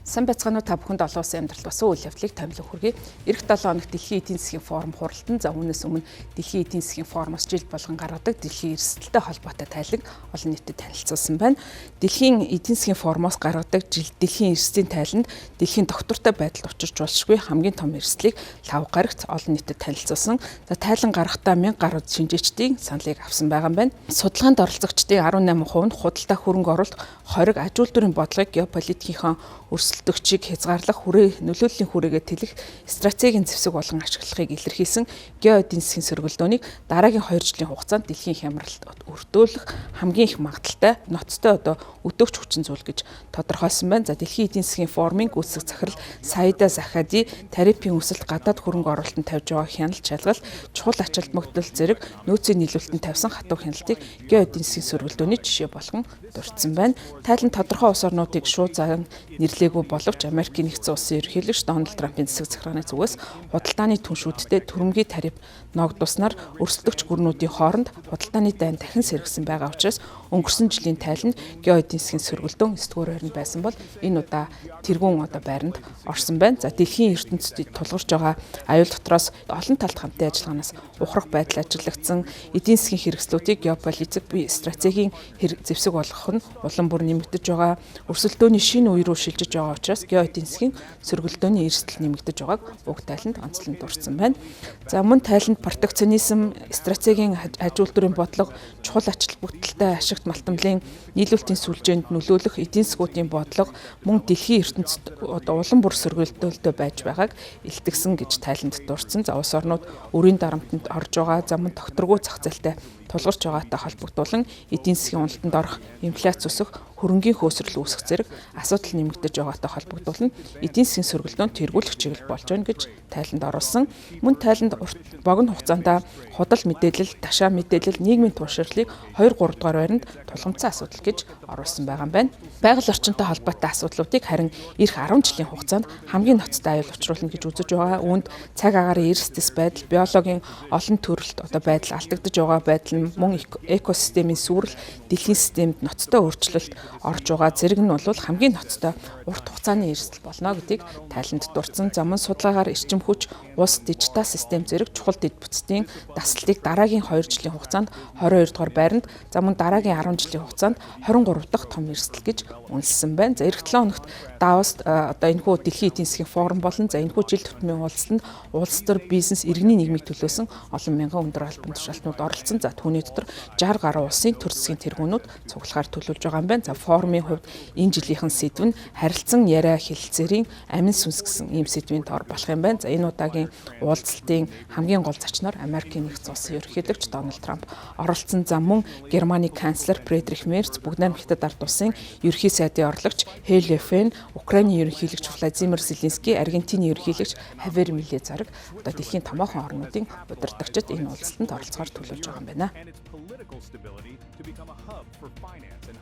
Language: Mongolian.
Сайн байцгаана уу та бүхэнд олон улсын амьдралд басан үйл явдлыг томилох хүргэе. Ирэх 7 хоног Дэлхийн эдийн засгийн форум хуралдан үүнээс өмнө Дэлхийн эдийн засгийн форумоос жил болгон гаргадаг дэлхийн эрсдэлтэй холбоотой тайлаг олон нийтэд танилцуулсан байна. Дэлхийн эдийн засгийн форумоос гаргадаг дэлхийн эрсдлийн тайланд дэлхийн доктортой байдалд учирч болшгүй хамгийн том эрсдлийг лав гарагт олон нийтэд танилцуулсан. За тайлан гаргахдаа 1000 гаруй шинжээчдийн саналыг авсан байгаа юм байна. Судалгаанд оролцогчдын 18% нь худалдаа хөрөнгө оруулалт, хориг, аж үйлдвэрийн бодлогыг геополитикийн өрсөлдөгчийг хязгаарлах нөлөөллийн хүрээгээ тэлэх стратегийн зэвсэг болгон ашиглахыг илэрхийлсэн гео эдийн засгийн сөргөлдөөнийг дараагийн 2 жилийн хугацаанд дэлхийн хямралд өртөөлөх хамгийн их магадaltaй ноцтой өдөөгч хүчин зүйл гэж тодорхойлсон байна. За дэлхийн эдийн засгийн форумын гүйцэтгэх захирал Саида Захади тарифын өсөлт, гадаад хөрөнгө оруулалтанд тавьж байгаа хяналт шалгалт, чухал ач холбогдол зэрэг нөөцийн нийлүүлэлтэнд тавьсан хатуу хяналтыг гео эдийн засгийн сөргөлдөөний жишээ болгон дурдсан байна. Тайлан тодорхой улс орнуудыг шууд зан нэрлээгүй боловч Америкийн нэгдсэн улсын ерөнхийлөгч Дональд Трампын засаг захиргааны зүгээс худалдааны түншүүдтэй түрэмгий тариф ногдуулснаар өрсөлдөгч гүрнүүдийн хооронд худалдааны дайн дахин сэргсэн байгаа учраас өнгөрсөн жилийн тайланд гео эдийн засгийн сөргөлдөөн 9-р байранд байсан бол энэ удаа тэргүүн байранд орсон байна. За дэлхийн ертөнцид тулгарч байгаа аюул дотроос олон талт хамтын ажиллагаанаас ухрах байдал ажиглагдсан эдийн засгийн хэрэгслүүдийг геополитик стратегийн зэвсэг болгох нь улам бүр нэмэгдэж байгаа. Өрсөлдөөний шинэ үе рүү шилжиж байгаа учраас гео эдийн засгийн сөргөлдөөний эрсдэл нэмэгдэж байгааг уг тайланд онцлон дурдсан байна. За мөн тайланд протекционизм, стратегийн аж үйлдвэрийн бодлого, чухал ач холбогдолтой ашигт малтамлын нийлүүлэлтийн сүлжээнд нөлөөлөх эдийн засгуудын бодлого мөн дэлхийн ертөнцид улам бүр сөргөлдөөлтөй байж байгааг илтгэсэн гэж тайланд дурдсан. За улс орнууд өрийн дарамтанд орж байгаа, за мөн докторгүй зах зээлтэй тулгарч байгаатай холбогдуулан эдийн засгийн уналтанд орох, инфляц өсөх, хөрөнгийн хөөсрөл үүсэх зэрэг асуудал нэмэгдэж байгаатай холбогдуулан эдийн засгийн сөргөлдөөн тэргүүлэх чиглэл болж байна гэж тайланд оруулсан. Мөн тайланд богино хугацаанд худал мэдээлэл, ташаа мэдээлэл, нийгмийн турширлыг 2-3 дугаар байранд тулгымцсан асуудал гэж оруулсан байгаа юм байна. Байгаль орчинтой холбоотой асуудлуудыг харин эх 10 жилийн хугацаанд хамгийн ноцтой аюул учруулна гэж үзэж байгаа. Үүнд цаг агаарын эрсдэс байдал, биологийн олон төрөлт байдал алдагдж байгаа байдал мөн экосистемийн сүрэл, дэлхийн системд ноцтой өөрчлөлт орж байгаа зэрэг нь бол хамгийн ноцтой урт хугацааны эрсдэл болно гэдгийг тайланд дурдсан. За мөн судалгаагаар эрчим хүч, ус, дижитал систем зэрэг чухал дэд бүтцийн дасалтыг дараагийн 2 жилийн хугацаанд 22 дугаар байранд, за мөн дараагийн 10 жилийн хугацаанд 23 дахь том эрсдэл гэж үнэлсэн байна. За эх 7 хоногт Давост энэхүү дэлхийн эдийн засгийн форум болон за энэхүү жил тутмын уулзалтанд улс төр бизнес, иргэний нийгмийг төлөөсөн олон мянган өндөр албан тушаалтнууд оролцсон. За түүний дотор 60 гаруй улсын төр засгийн тэргүүнүүд цуглахаар төлөвлөж байгаа юм байна. За форумын хувьд энэ жилийнхэн сэдв нь харилцан яриа хэлэлцээрийн амин сүнс гэсэн ийм сэдвийн тоор болох юм байна. За энэ удаагийн уулзалтын хамгийн гол зочноор Америкийн нэгдсэн улсын ерөнхийлөгч Дональд Трамп оролцсон. За мөн Германы канцлер Фридрих Мерц, Бүгд найрамд Хятад ард улсын ерөнхий сайдын орлогч Хеле Фен, Украиний ерөнхийлөгч Владимир Зеленский, Аргентины ерөнхийлөгч Хавьер Милей зараг дэлхийн томоохон орнуудын удирдагчид энэ уулзалтанд оролцохоор төлөвлөж байгаа юм байна.